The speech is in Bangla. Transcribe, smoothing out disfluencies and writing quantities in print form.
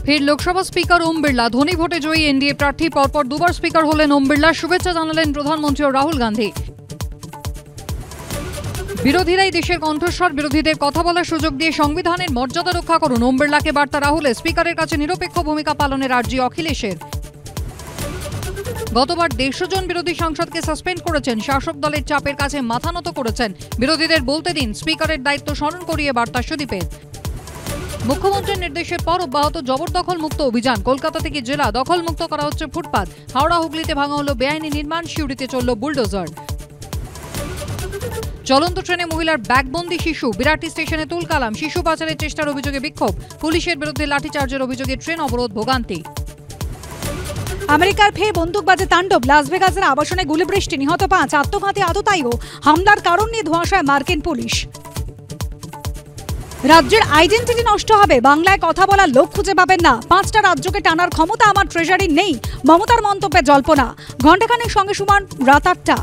ফের লোকসভা স্পিকার ওম বিড়লা। ধনী ভোটে জয়ী এনডিএ প্রার্থী। পরপর দুবার স্পিকার হলেন ওম বিড়লা। শুভেচ্ছা জানালেন প্রধানমন্ত্রী রাহুল গান্ধী। বিরোধীরাই দেশের কণ্ঠস্বর, বিরোধীদের কথা বলার সুযোগ দিয়ে সংবিধানের মর্যাদা রক্ষা করুন, ওম বিড়লাকে বার্তা রাহুলের। স্পিকারের কাছে নিরপেক্ষ ভূমিকা পালনের আর্জি অখিলেশের। গতবার 150 জন বিরোধী সাংসদকে সাসপেন্ড করেছেন, শাসক দলের চাপের কাছে মাথা নত করেছেন। বিরোধীদের বলতে দিন, স্পিকারের দায়িত্ব স্মরণ করিয়ে বার্তা সুদীপের। মুখ্যমন্ত্রীর নির্দেশের পর অব্যাহত জবরদখল মুক্ত অভিযান। কলকাতা থেকে জেলা দখল মুক্ত করা হচ্ছে ফুটপাত। হাওড়া হুগলিতে ভাঙা হলো বেআইনি নির্মাণ, সিউড়িতে চলল বুলডোজার। চলন্ত ট্রেনে মহিলার ব্যাগবন্দি শিশু। বিরাটি স্টেশনে তুলকালাম। শিশু পাচারের চেষ্টার অভিযোগে বিক্ষোভ। পুলিশের বিরুদ্ধে লাঠিচার্জের অভিযোগে ট্রেন অবরোধ, ভোগান্তি। আমেরিকার ফের বন্দুকবাজে তাণ্ডব। লাস ভেগাসের আবাসনে গুলিবৃষ্টি, নিহত 5। আত্মঘাতী আততায়ী ও হামলার কারণ নিয়ে ধোঁয়াশায় মার্কিন পুলিশ। রাজ্যের আইডেন্টিটি নষ্ট হবে, বাংলায় কথা বলার লোক খুঁজে পাবেন না। 5টা রাজ্যকে টানার ক্ষমতা আমার ট্রেজারির নেই, মমতার মন্তব্যে জল্পনা। ঘণ্টাখানেক সঙ্গে সমান রাত 8টা।